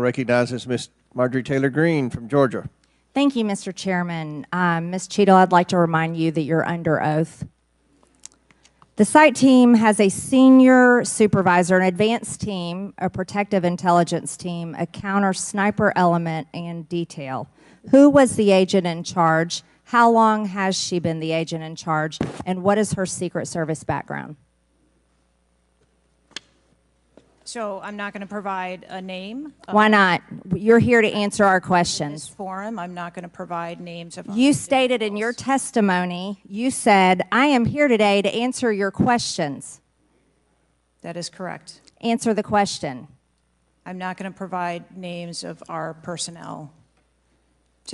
Recognizes Ms. Marjorie Taylor-Greene from Georgia. Thank you, Mr. Chairman. Ms. Cheatle, I'd like to remind you that you're under oath. The site team has a senior supervisor, an advanced team, a protective intelligence team, a counter sniper element, and detail. Who was the agent in charge? How long has she been the agent in charge? And what is her Secret Service background? So I'm not going to provide a name. Why not? You're here to answer our In this questions. forum, I'm not going to provide names of. You stated in your testimony, you said, I am here today to answer your questions. That is correct. Answer the question. I'm not going to provide names of our personnel.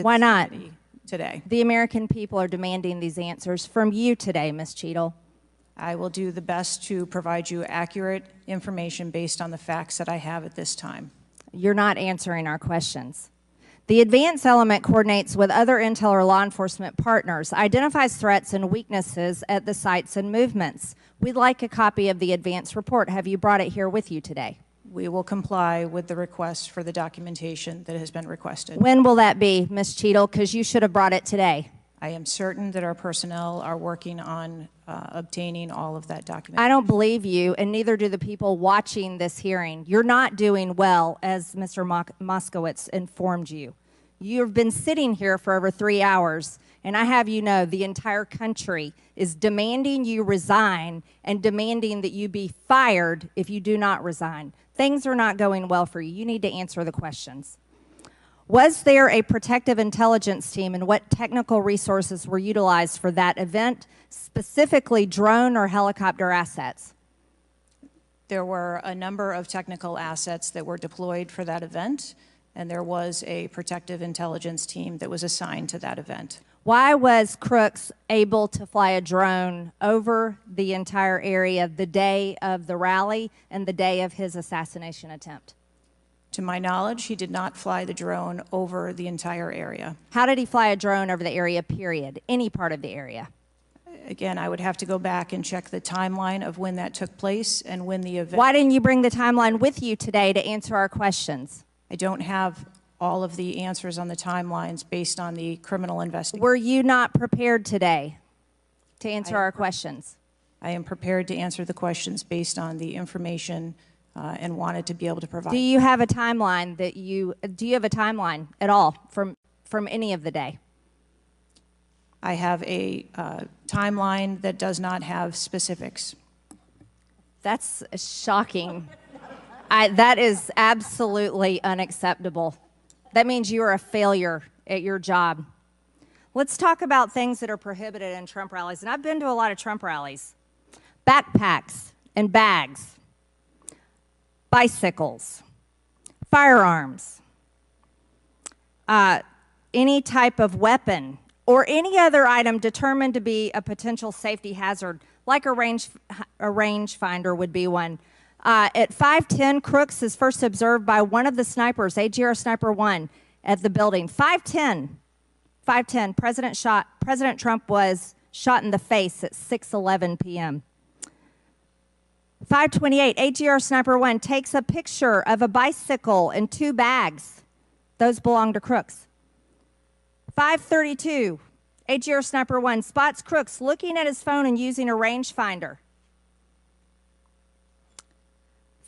Why not? Today. The American people are demanding these answers from you today, Ms. Cheatle. I will do the best to provide you accurate information based on the facts that I have at this time. You're not answering our questions. The advance element coordinates with other intel or law enforcement partners, identifies threats and weaknesses at the sites and movements. We'd like a copy of the advance report. Have you brought it here with you today? We will comply with the request for the documentation that has been requested. When will that be, Ms. Cheatle? Because you should have brought it today. I am certain that our personnel are working on obtaining all of that documentation. I don't believe you, and neither do the people watching this hearing. You're not doing well, as Mr. Moskowitz informed you. You've been sitting here for over 3 hours, and I have you know the entire country is demanding you resign and demanding that you be fired if you do not resign. Things are not going well for you. You need to answer the questions. Was there a protective intelligence team, and what technical resources were utilized for that event, specifically drone or helicopter assets? There were a number of technical assets that were deployed for that event, and there was a protective intelligence team that was assigned to that event. Why was Crooks able to fly a drone over the entire area the day of the rally and the day of his assassination attempt? To my knowledge, he did not fly the drone over the entire area. How did he fly a drone over the area, period? Any part of the area? Again, I would have to go back and check the timeline of when that took place and when the event. Why didn't you bring the timeline with you today to answer our questions? I don't have all of the answers on the timelines based on the criminal investigation. Were you not prepared today to answer our questions? I am prepared to answer the questions based on the information and wanted to be able to provide. Do you have a timeline that do you have a timeline at all from any of the day? I have a timeline that does not have specifics. That's shocking. That is absolutely unacceptable. That means you are a failure at your job. Let's talk about things that are prohibited in Trump rallies. And I've been to a lot of Trump rallies. Backpacks and bags. Bicycles, firearms, any type of weapon, or any other item determined to be a potential safety hazard, like a rangefinder would be one. At 5:10, Crooks is first observed by one of the snipers, AGR Sniper 1, at the building. 5:10, President Trump was shot in the face at 6:11 p.m. 5:28, AGR Sniper 1 takes a picture of a bicycle and 2 bags. Those belong to Crooks. 5:32, AGR Sniper 1 spots Crooks looking at his phone and using a rangefinder.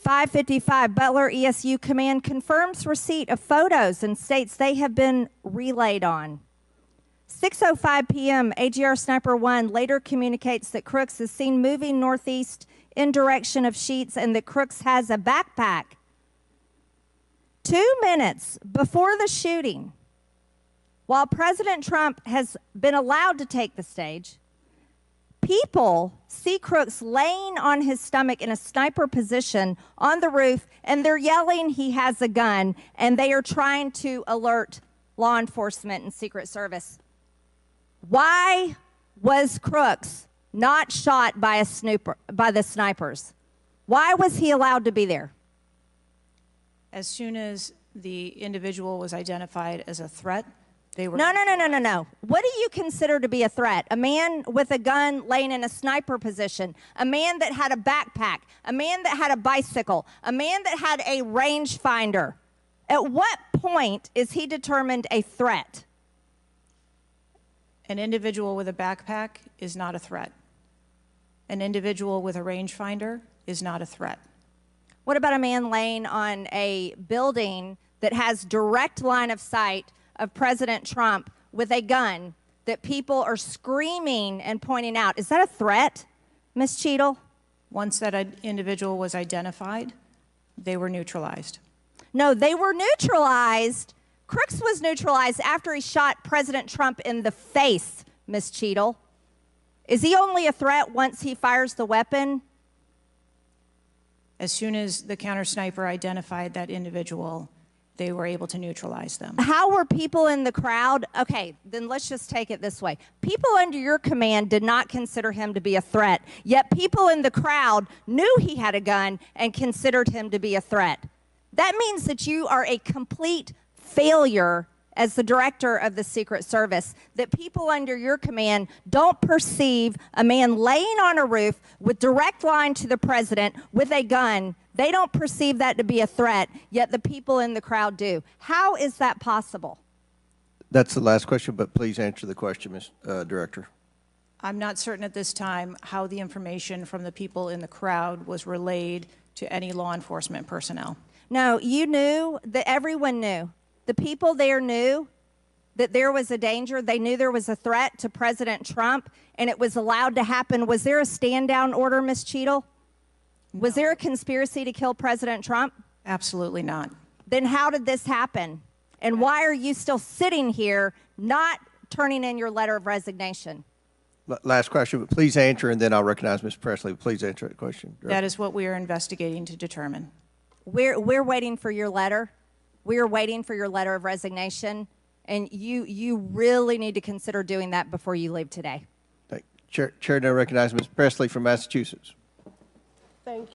5:55, Butler ESU Command confirms receipt of photos and states they have been relayed on. 6:05 p.m., AGR Sniper 1 later communicates that Crooks is seen moving northeast in direction of Sheets and that Crooks has a backpack. 2 minutes before the shooting, while President Trump has been allowed to take the stage, people see Crooks laying on his stomach in a sniper position on the roof, and they're yelling he has a gun, and they are trying to alert law enforcement and Secret Service. Why was Crooks not shot by the snipers? Why was he allowed to be there? As soon as the individual was identified as a threat, they were... No. What do you consider to be a threat? A man with a gun laying in a sniper position, a man that had a backpack, a man that had a bicycle, a man that had a rangefinder. At what point is he determined a threat? An individual with a backpack is not a threat. An individual with a rangefinder is not a threat. What about a man laying on a building that has direct line of sight of President Trump with a gun that people are screaming and pointing out? Is that a threat, Ms. Cheatle? Once that individual was identified, they were neutralized. No, they were neutralized. Crooks was neutralized after he shot President Trump in the face, Ms. Cheatle. Is he only a threat once he fires the weapon? As soon as the counter sniper identified that individual, they were able to neutralize them. How were people in the crowd? Okay, then let's just take it this way. People under your command did not consider him to be a threat, yet people in the crowd knew he had a gun and considered him to be a threat. That means that you are a complete failure as the director of the Secret Service, that people under your command don't perceive a man laying on a roof with direct line to the president with a gun. They don't perceive that to be a threat, yet the people in the crowd do. How is that possible? That's the last question, but please answer the question, Ms. Director. I'm not certain at this time how the information from the people in the crowd was relayed to any law enforcement personnel. No, you knew, that everyone knew. The people there knew that there was a danger. They knew there was a threat to President Trump, and it was allowed to happen. Was there a stand-down order, Ms. Cheatle? No. Was there a conspiracy to kill President Trump? Absolutely not. Then how did this happen? And why are you still sitting here not turning in your letter of resignation? Last question, but please answer, and then I'll recognize Ms. Presley. Please answer that question. Director. That is what we are investigating to determine. We're waiting for your letter. We are waiting for your letter of resignation, and you really need to consider doing that before you leave today. Chair now recognizes Ms. Presley from Massachusetts. Thank